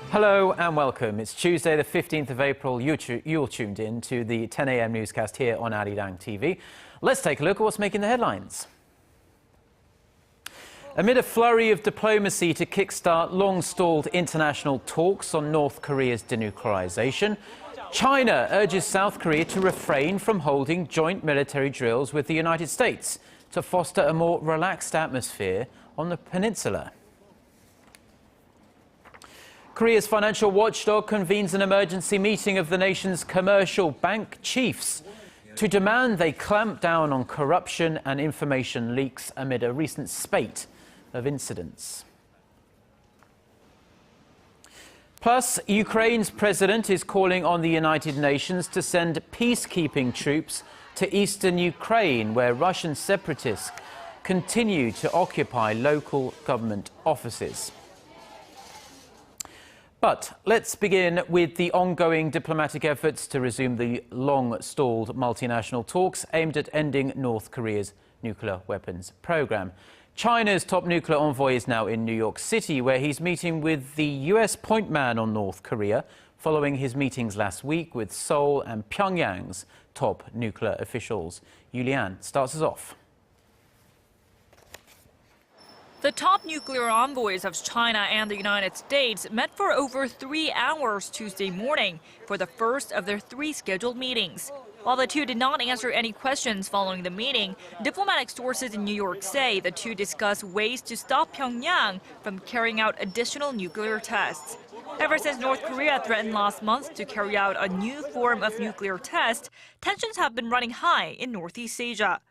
Hello and welcome. It's Tuesday, the 15th of April. You're tuned in to the 10 a.m. newscast here on ARIRANG TV. Let's take a look at what's making the headlines. Amid a flurry of diplomacy to kickstart long-stalled international talks on North Korea's denuclearization, China urges South Korea to refrain from holding joint military drills with the United States to foster a more relaxed atmosphere on the peninsula. Korea's financial watchdog convenes an emergency meeting of the nation's commercial bank chiefs to demand they clamp down on corruption and information leaks amid a recent spate of incidents. Plus, Ukraine's president is calling on the United Nations to send peacekeeping troops to eastern Ukraine, where Russian separatists continue to occupy local government offices. But let's begin with the ongoing diplomatic efforts to resume the long-stalled multinational talks aimed at ending North Korea's nuclear weapons program. China's top nuclear envoy is now in New York City, where he's meeting with the US point man on North Korea, following his meetings last week with Seoul and Pyongyang's top nuclear officials. Yoo Li-an starts us off. The top nuclear envoys of China and the United States met for over 3 hours Tuesday morning for the first of their 3 scheduled meetings. While the two did not answer any questions following the meeting, diplomatic sources in New York say the two discussed ways to stop Pyongyang from carrying out additional nuclear tests. Ever since North Korea threatened last month to carry out a new form of nuclear test, tensions have been running high in Northeast Asia.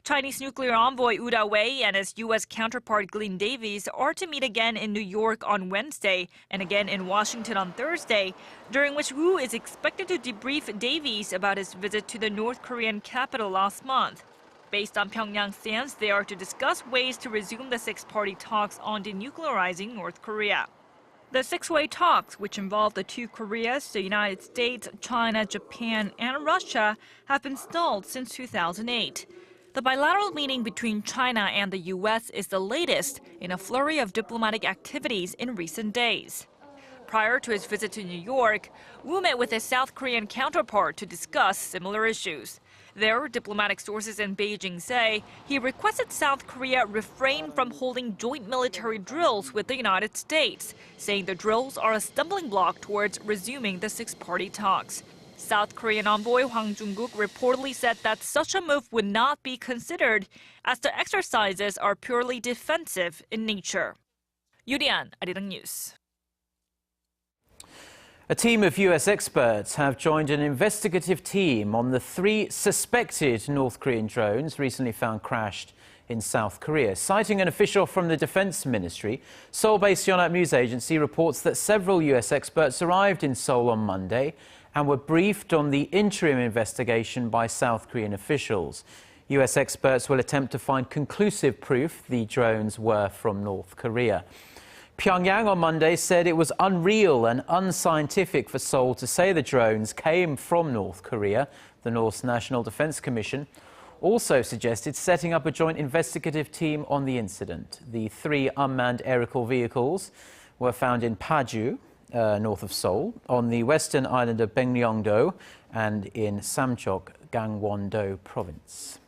Chinese nuclear envoy Wu Wei and his U.S. counterpart Glenn Davies are to meet again in New York on Wednesday and again in Washington on Thursday, during which Wu is expected to debrief Davies about his visit to the North Korean capital last month. Based on Pyongyang's stance, they are to discuss ways to resume the 6-party talks on denuclearizing North Korea. The 6-way talks, which involve the 2 Koreas, the United States, China, Japan, and Russia, have been stalled since 2008. The bilateral meeting between China and the U.S. is the latest in a flurry of diplomatic activities in recent days. Prior to his visit to New York, Wu met with his South Korean counterpart to discuss similar issues. There, diplomatic sources in Beijing say he requested South Korea refrain from holding joint military drills with the United States, saying the drills are a stumbling block towards resuming the 6-party talks. South Korean envoy Hwang Jung-guk reportedly said that such a move would not be considered, as the exercises are purely defensive in nature. Yoo Li-an, ARIRANG News. A team of US experts have joined an investigative team on the 3 suspected North Korean drones recently found crashed in South Korea. Citing an official from the Defense Ministry, Seoul-based Geunhye news agency reports that several US experts arrived in Seoul on Monday and were briefed on the interim investigation by South Korean officials. US experts will attempt to find conclusive proof the drones were from North Korea. Pyongyang on Monday said it was unreal and unscientific for Seoul to say the drones came from North Korea. The North's National Defense Commission also suggested setting up a joint investigative team on the incident. The 3 unmanned aerial vehicles were found in Paju, north of Seoul, on the western island of Baekryong-do and in Samcheok, Gangwon-do province.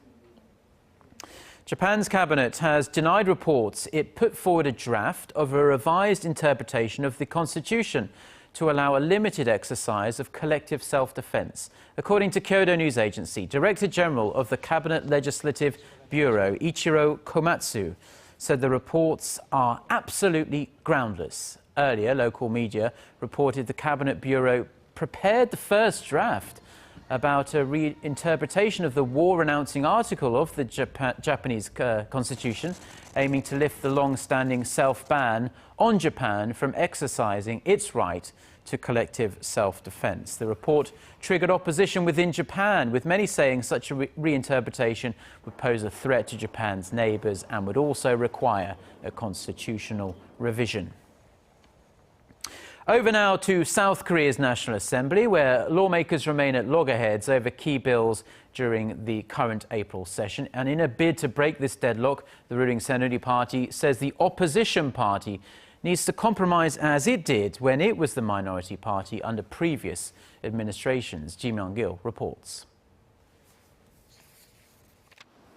Japan's cabinet has denied reports it put forward a draft of a revised interpretation of the constitution to allow a limited exercise of collective self-defense. According to Kyodo News Agency, Director General of the Cabinet Legislative Bureau, Ichiro Komatsu, said the reports are absolutely groundless. Earlier, local media reported the Cabinet Bureau prepared the first draft about a reinterpretation of the war-renouncing article of the Japanese constitution, aiming to lift the long-standing self-ban on Japan from exercising its right to collective self-defense. The report triggered opposition within Japan, with many saying such a reinterpretation would pose a threat to Japan's neighbours and would also require a constitutional revision. Over now to South Korea's National Assembly, where lawmakers remain at loggerheads over key bills during the current April session. And in a bid to break this deadlock, the ruling Saenuri Party says the opposition party needs to compromise as it did when it was the minority party under previous administrations. Ji Myung-gil reports.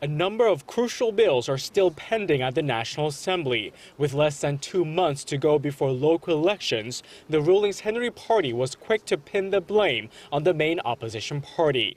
A number of crucial bills are still pending at the National Assembly. With less than 2 months to go before local elections, the ruling Saenuri Party was quick to pin the blame on the main opposition party.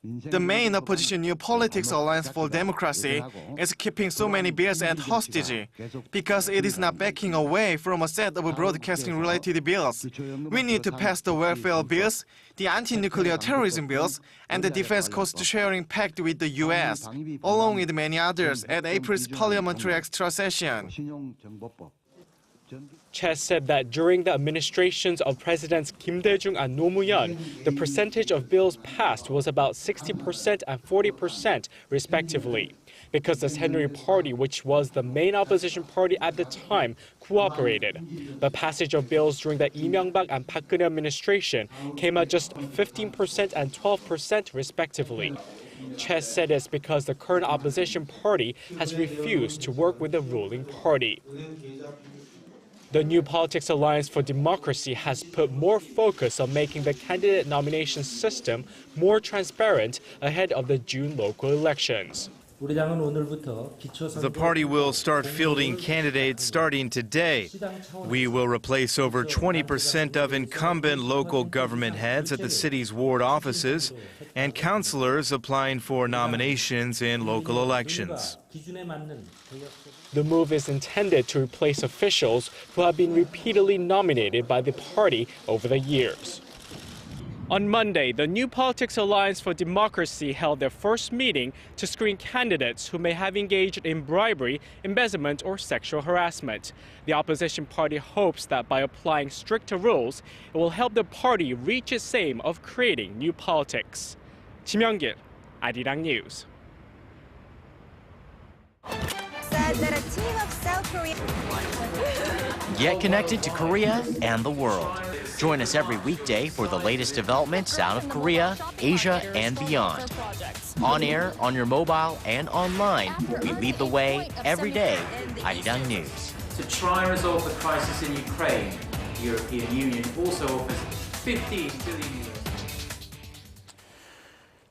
The main opposition New Politics Alliance for Democracy is keeping so many bills at hostage because it is not backing away from a set of broadcasting-related bills. We need to pass the welfare bills, the anti-nuclear terrorism bills, and the defense cost-sharing pact with the U.S., along with many others at April's parliamentary extra session. Choi said that during the administrations of Presidents Kim Dae-jung and Roh Moo-hyun, the percentage of bills passed was about 60% and 40% respectively. Because the Saenuri Party, which was the main opposition party at the time, cooperated. The passage of bills during the Lee Myung-bak and Park Geun-hye administration came at just 15% and 12% respectively. Choi said it's because the current opposition party has refused to work with the ruling party. The New Politics Alliance for Democracy has put more focus on making the candidate nomination system more transparent ahead of the June local elections. The party will start fielding candidates starting today. We will replace over 20% of incumbent local government heads at the city's ward offices and councillors applying for nominations in local elections. The move is intended to replace officials who have been repeatedly nominated by the party over the years. On Monday, the New Politics Alliance for Democracy held their first meeting to screen candidates who may have engaged in bribery, embezzlement, or sexual harassment. The opposition party hopes that by applying stricter rules, it will help the party reach its aim of creating new politics. Ji Myung-gil, ARIRANG News. Said that a team of South Korea. Get connected to Korea and the world. Join us every weekday for the latest developments out of Korea, Asia, and beyond. On air, on your mobile, and online, we lead the way every day. ARIRANG News. To try and resolve the crisis in Ukraine, the European Union also offers $15 billion.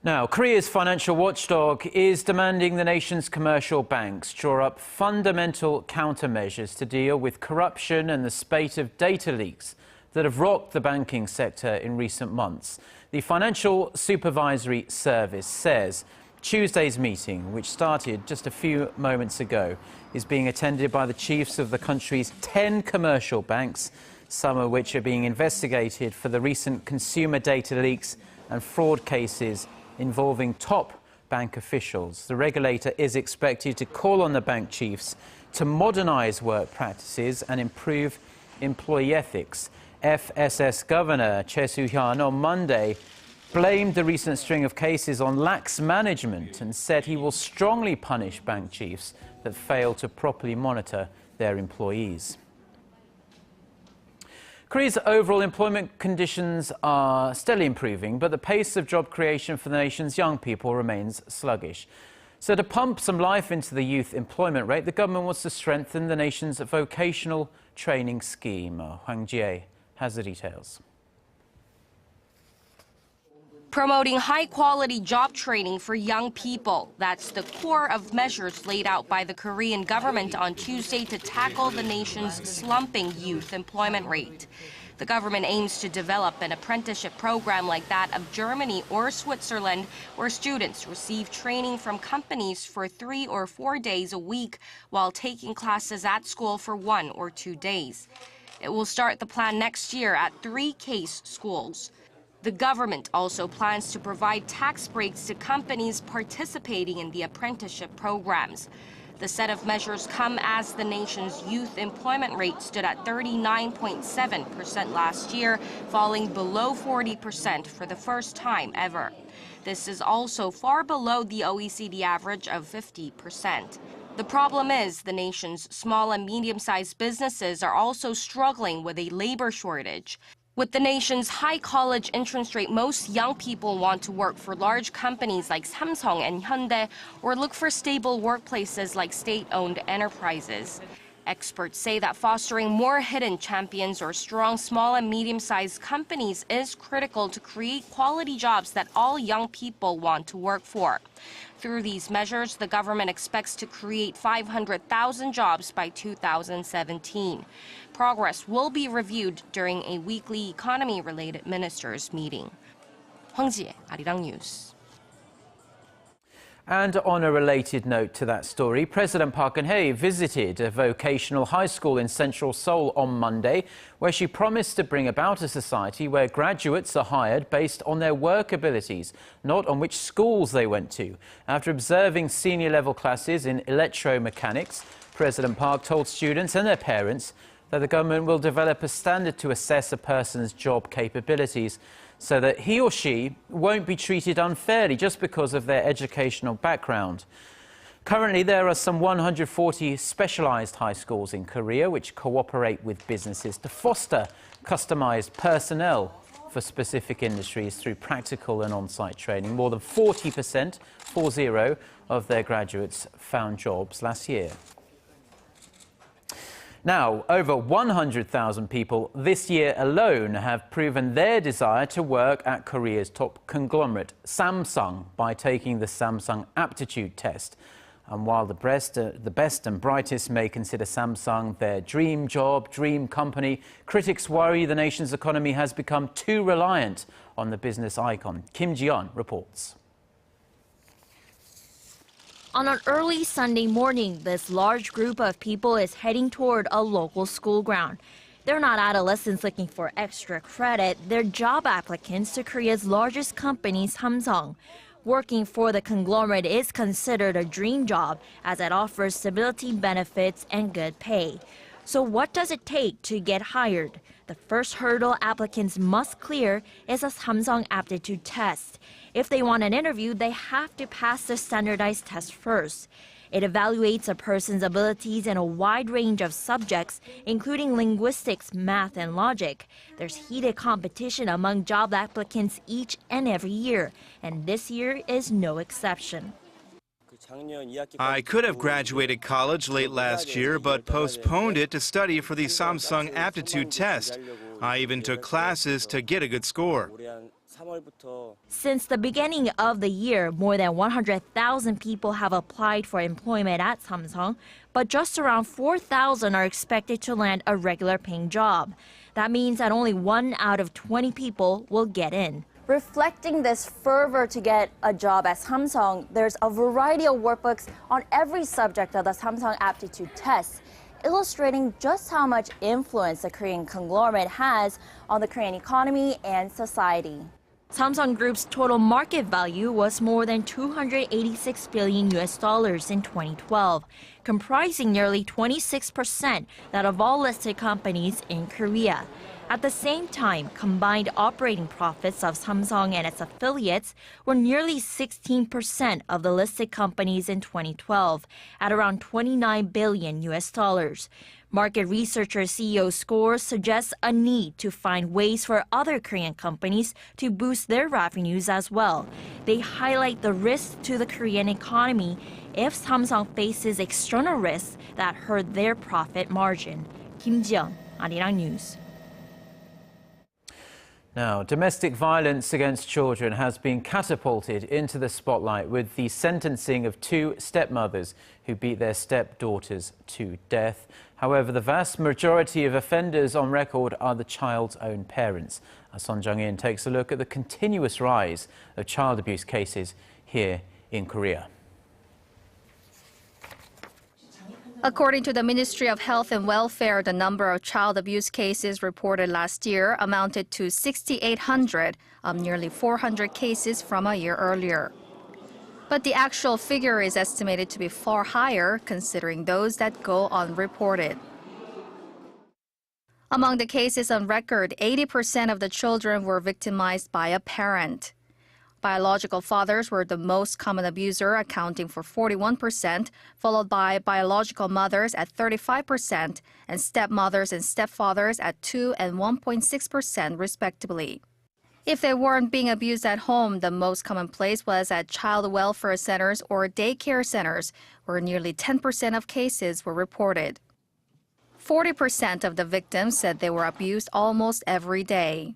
Now, Korea's financial watchdog is demanding the nation's commercial banks draw up fundamental countermeasures to deal with corruption and the spate of data leaks that have rocked the banking sector in recent months. The Financial Supervisory Service says Tuesday's meeting, which started just a few moments ago, is being attended by the chiefs of the country's 10 commercial banks, some of which are being investigated for the recent consumer data leaks and fraud cases involving top bank officials. The regulator is expected to call on the bank chiefs to modernize work practices and improve employee ethics. FSS Governor Choi Soo-hyun on Monday blamed the recent string of cases on lax management and said he will strongly punish bank chiefs that fail to properly monitor their employees. Korea's overall employment conditions are steadily improving, but the pace of job creation for the nation's young people remains sluggish. So to pump some life into the youth employment rate, the government wants to strengthen the nation's vocational training scheme. Hwang Ji-ae has the details. Promoting high-quality job training for young people. That's the core of measures laid out by the Korean government on Tuesday to tackle the nation's slumping youth employment rate. The government aims to develop an apprenticeship program like that of Germany or Switzerland, where students receive training from companies for 3 or 4 days a week while taking classes at school for 1 or 2 days. It will start the plan next year at 3 case schools. The government also plans to provide tax breaks to companies participating in the apprenticeship programs. The set of measures come as the nation's youth employment rate stood at 39.7% last year, falling below 40% for the first time ever. This is also far below the OECD average of 50%. The problem is the nation's small and medium-sized businesses are also struggling with a labor shortage. With the nation's high college entrance rate, most young people want to work for large companies like Samsung and Hyundai or look for stable workplaces like state-owned enterprises. Experts say that fostering more hidden champions or strong small and medium-sized companies is critical to create quality jobs that all young people want to work for. Through these measures, the government expects to create 500,000 jobs by 2017. Progress will be reviewed during a weekly economy-related ministers' meeting. Hwang Ji-hye, ARIRANG News. And on a related note to that story, President Park Geun-hye visited a vocational high school in central Seoul on Monday, where she promised to bring about a society where graduates are hired based on their work abilities, not on which schools they went to. After observing senior-level classes in electromechanics, President Park told students and their parents that the government will develop a standard to assess a person's job capabilities, so that he or she won't be treated unfairly just because of their educational background. Currently, there are some 140 specialized high schools in Korea which cooperate with businesses to foster customized personnel for specific industries through practical and on-site training. More than 40%, 40, of their graduates found jobs last year. Now, over 100,000 people this year alone have proven their desire to work at Korea's top conglomerate, Samsung, by taking the Samsung aptitude test. And while the best and brightest may consider Samsung their dream job, dream company, critics worry the nation's economy has become too reliant on the business icon. Kim Ji-yeon reports. On an early Sunday morning, this large group of people is heading toward a local school ground. They're not adolescents looking for extra credit. They're job applicants to Korea's largest company, Samsung. Working for the conglomerate is considered a dream job, as it offers stability, benefits, and good pay. So what does it take to get hired? The first hurdle applicants must clear is a Samsung aptitude test. If they want an interview, they have to pass the standardized test first. It evaluates a person's abilities in a wide range of subjects, including linguistics, math, and logic. There's heated competition among job applicants each and every year, and this year is no exception. I could have graduated college late last year, but postponed it to study for the Samsung aptitude test. I even took classes to get a good score. Since the beginning of the year, more than 100,000 people have applied for employment at Samsung, but just around 4,000 are expected to land a regular paying job. That means that only 1 out of 20 people will get in. Reflecting this fervor to get a job at Samsung, there's a variety of workbooks on every subject of the Samsung aptitude test, illustrating just how much influence the Korean conglomerate has on the Korean economy and society. Samsung Group's total market value was more than $286 billion in 2012, comprising nearly 26% that of all listed companies in Korea. At the same time, combined operating profits of Samsung and its affiliates were nearly 16% of the listed companies in 2012, at around $29 billion. Market researcher CEO Scores suggests a need to find ways for other Korean companies to boost their revenues as well. They highlight the risks to the Korean economy if Samsung faces external risks that hurt their profit margin. Kim Ji-yeon, ARIRANG News. Now, domestic violence against children has been catapulted into the spotlight with the sentencing of 2 stepmothers who beat their stepdaughters to death. However, the vast majority of offenders on record are the child's own parents. Son Jung-in takes a look at the continuous rise of child abuse cases here in Korea. According to the Ministry of Health and Welfare, the number of child abuse cases reported last year amounted to 6,800, up nearly 400 cases from a year earlier. But the actual figure is estimated to be far higher, considering those that go unreported. Among the cases on record, 80% of the children were victimized by a parent. Biological fathers were the most common abuser, accounting for 41%, followed by biological mothers at 35%, and stepmothers and stepfathers at 2% and 1.6%, respectively. If they weren't being abused at home, the most common place was at child welfare centers or daycare centers, where nearly 10% of cases were reported. 40% of the victims said they were abused almost every day.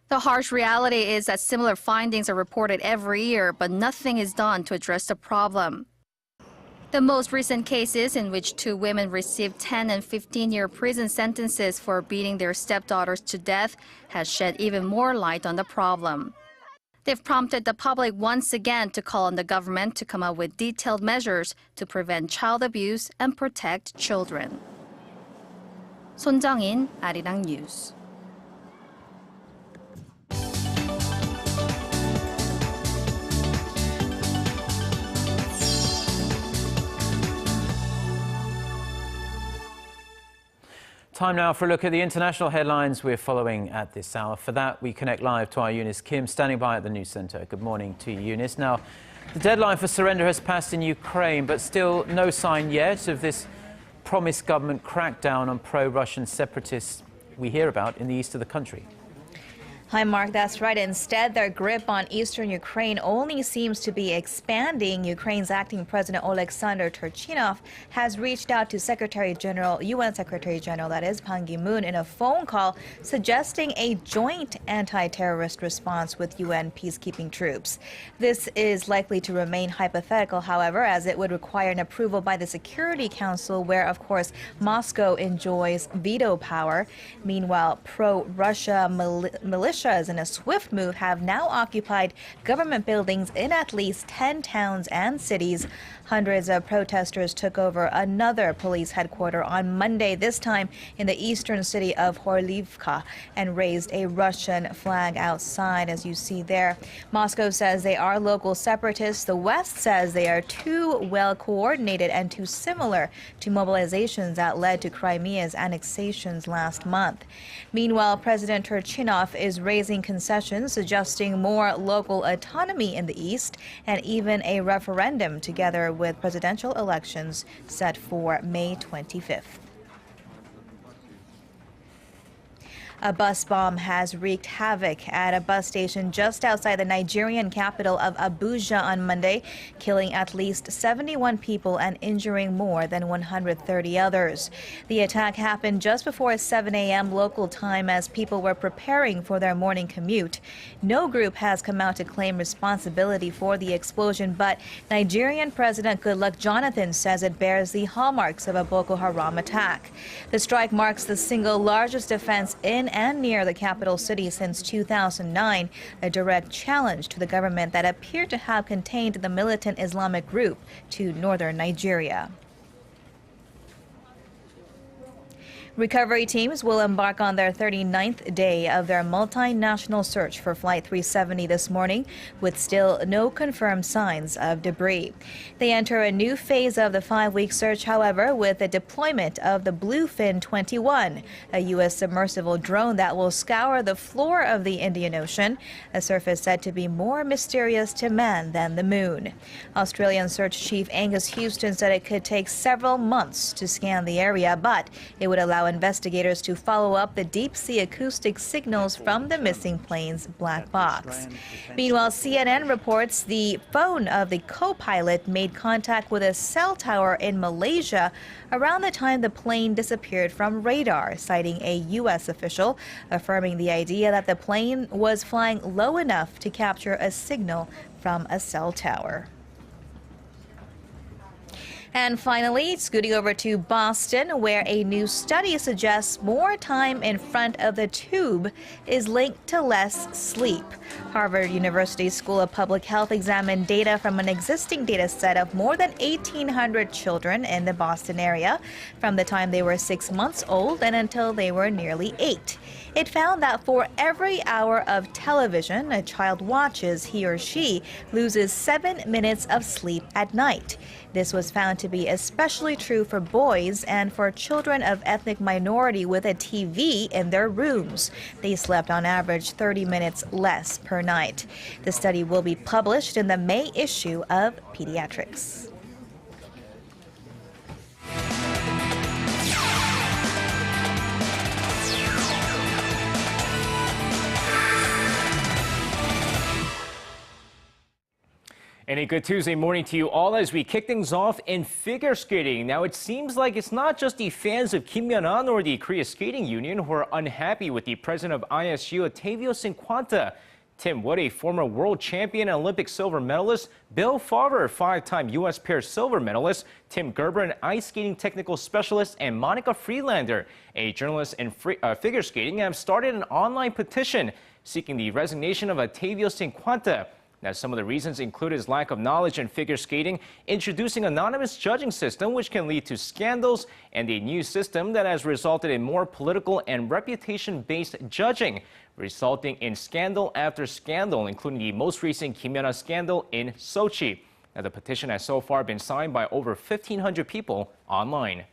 The harsh reality is that similar findings are reported every year, but nothing is done to address the problem. The most recent cases, in which 2 women received 10 and 15-year prison sentences for beating their stepdaughters to death, has shed even more light on the problem. They've prompted the public once again to call on the government to come up with detailed measures to prevent child abuse and protect children. 손정인, 아리랑 뉴스. Time now for a look at the international headlines we're following at this hour. For that, we connect live to our Eunice Kim, standing by at the news center. Good morning to you, Eunice. Now, the deadline for surrender has passed in Ukraine, but still no sign yet of this promised government crackdown on pro-Russian separatists we hear about in the east of the country. Hi, Mark. That's right. Instead, their grip on eastern Ukraine only seems to be expanding. Ukraine's acting president Alexander Turchinov has reached out to UN Secretary General, that is, Ban Ki-moon, in a phone call suggesting a joint anti-terrorist response with UN peacekeeping troops. This is likely to remain hypothetical, however, as it would require an approval by the Security Council, where, of course, Moscow enjoys veto power. Meanwhile, pro-Russia militias in a swift move have now occupied government buildings in at least 10 towns and cities. Hundreds of protesters took over another police headquarters on Monday, this time in the eastern city of Horlivka, and raised a Russian flag outside, as you see there. Moscow says they are local separatists. The West says they are too well coordinated and too similar to mobilizations that led to Crimea's annexations last month. Meanwhile, President Turchinov is raising concessions, suggesting more local autonomy in the east and even a referendum, together with presidential elections set for May 25th. A bus bomb has wreaked havoc at a bus station just outside the Nigerian capital of Abuja on Monday, killing at least 71 people and injuring more than 130 others. The attack happened just before 7 a.m. local time as people were preparing for their morning commute. No group has come out to claim responsibility for the explosion, but Nigerian President Goodluck Jonathan says it bears the hallmarks of a Boko Haram attack. The strike marks the single largest offense in and near the capital city since 2009, a direct challenge to the government that appeared to have contained the militant Islamic group to northern Nigeria. Recovery teams will embark on their 39th day of their multinational search for Flight 370 this morning, with still no confirmed signs of debris. They enter a new phase of the 5-week search, however, with the deployment of the Bluefin 21, a U.S. submersible drone that will scour the floor of the Indian Ocean, a surface said to be more mysterious to man than the moon. Australian Search Chief Angus Houston said it could take several months to scan the area, but it would allow investigators to follow up the deep-sea acoustic signals from the missing plane's black box. Meanwhile, CNN reports the phone of the co-pilot made contact with a cell tower in Malaysia around the time the plane disappeared from radar, citing a U.S. official, affirming the idea that the plane was flying low enough to capture a signal from a cell tower. And finally, scooting over to Boston, where a new study suggests more time in front of the tube is linked to less sleep. Harvard University School of Public Health examined data from an existing data set of more than 1,800 children in the Boston area from the time they were 6 months old and until they were nearly 8. It found that for every hour of television a child watches, he or she loses 7 minutes of sleep at night. This was found to be especially true for boys and for children of ethnic minority with a TV in their rooms. They slept on average 30 minutes less per night. The study will be published in the May issue of Pediatrics. And a good Tuesday morning to you all as we kick things off in figure skating. Now, it seems like it's not just the fans of Kim Yeon-an or the Korea Skating Union who are unhappy with the president of ISU, Otavio Cinquanta. Tim Wood, a former world champion and Olympic silver medalist, Bill Farver, five-time U.S. pair silver medalist, Tim Gerber, an ice skating technical specialist, and Monica Freelander, a journalist in figure skating, have started an online petition seeking the resignation of Otavio Cinquanta. Now, some of the reasons include his lack of knowledge in figure skating, introducing anonymous judging system which can lead to scandals, and a new system that has resulted in more political and reputation-based judging, resulting in scandal after scandal, including the most recent Kim Yeon-an scandal in Sochi. Now, the petition has so far been signed by over 1,500 people online.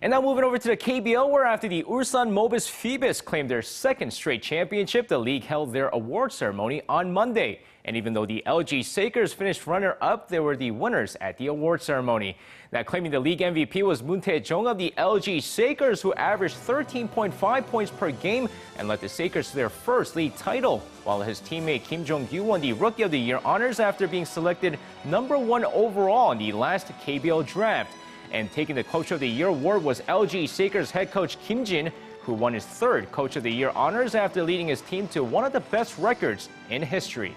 And now moving over to the KBO, where after the Ulsan Mobis Phoebus claimed their second straight championship, the league held their award ceremony on Monday. And even though the LG Sakers finished runner-up, they were the winners at the award ceremony. Now, claiming the league MVP was Moon Tae-jong of the LG Sakers, who averaged 13.5 points per game and led the Sakers to their first league title, while his teammate Kim Jong-gyu won the Rookie of the Year honors after being selected #1 overall in the last KBO draft. And taking the Coach of the Year award was LG Sakers head coach Kim Jin, who won his third Coach of the Year honors after leading his team to one of the best records in history.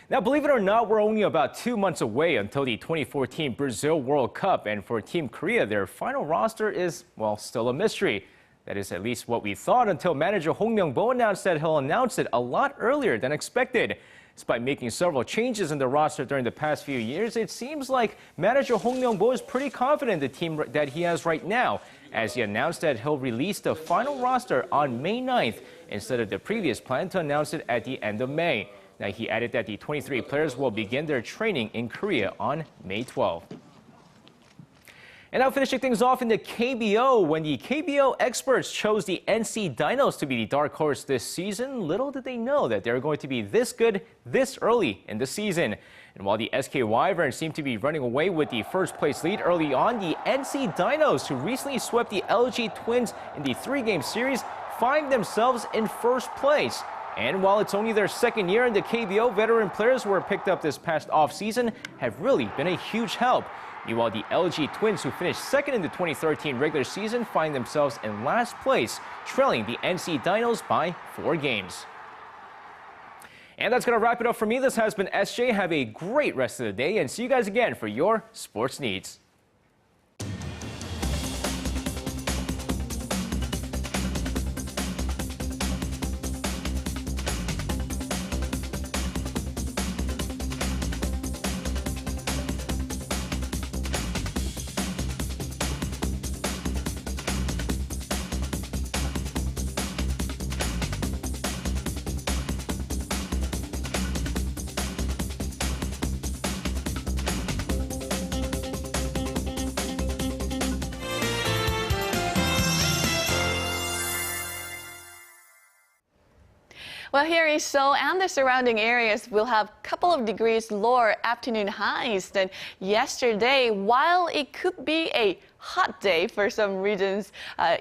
Now, believe it or not, we're only about 2 months away until the 2014 Brazil World Cup. And for Team Korea, their final roster is, well, still a mystery. That is at least what we thought until manager Hong Myung-bo announced that he'll announce it a lot earlier than expected. Despite making several changes in the roster during the past few years, it seems like manager Hong Myung-bo is pretty confident in the team that he has right now, as he announced that he'll release the final roster on May 9th instead of the previous plan to announce it at the end of May. Now, he added that the 23 players will begin their training in Korea on May 12th. And now finishing things off in the KBO, when the KBO experts chose the NC Dinos to be the dark horse this season, little did they know that they're going to be this good this early in the season. And while the SK Wyverns seem to be running away with the first place lead early on, the NC Dinos, who recently swept the LG Twins in the 3-game series, find themselves in first place. And while it's only their second year in the KBO, veteran players who were picked up this past offseason have really been a huge help. Meanwhile, the LG Twins, who finished second in the 2013 regular season, find themselves in last place, trailing the NC Dinos by 4 games. And that's going to wrap it up for me. This has been SJ. Have a great rest of the day, and see you guys again for your sports needs. Well, here in Seoul and the surrounding areas, we'll have a couple of degrees lower afternoon highs than yesterday, while it could be a hot day for some regions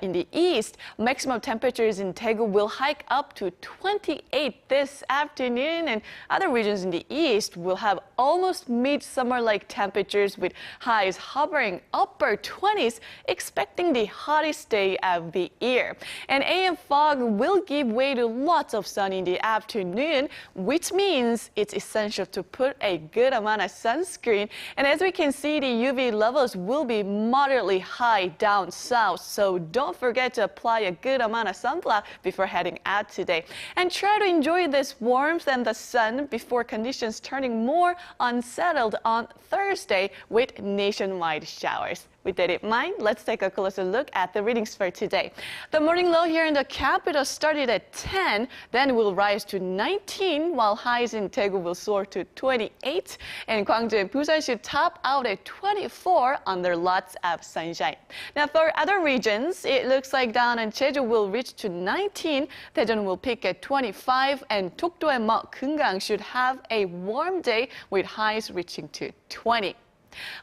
in the east. Maximum temperatures in Daegu will hike up to 28 this afternoon, and other regions in the east will have almost midsummer-like temperatures with highs hovering upper 20s, expecting the hottest day of the year. And AM fog will give way to lots of sun in the afternoon, which means it's essential to put a good amount of sunscreen. And as we can see, the UV levels will be moderately high down south, so don't forget to apply a good amount of sunblock before heading out today. And try to enjoy this warmth and the sun before conditions turning more unsettled on Thursday with nationwide showers. With that in mind, let's take a closer look at the readings for today. The morning low here in the capital started at 10, then will rise to 19, while highs in Daegu will soar to 28, and Gwangju and Busan should top out at 24 under lots of sunshine. Now for other regions, it looks like down in Jeju will reach to 19, Daejeon will peak at 25, and Dokdo and Gyeongang should have a warm day with highs reaching to 20.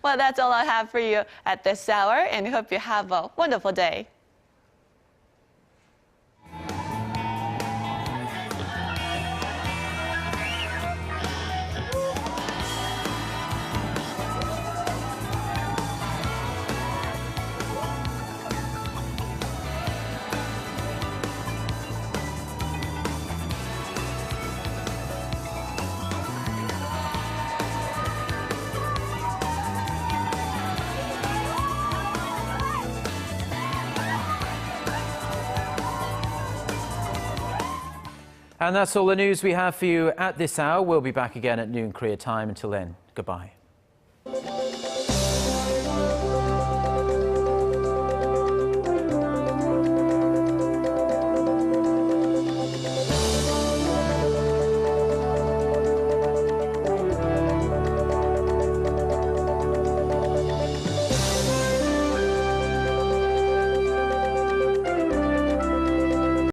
Well, that's all I have for you at this hour, and hope you have a wonderful day. And that's all the news we have for you at this hour. We'll be back again at noon Korea time. Until then, goodbye.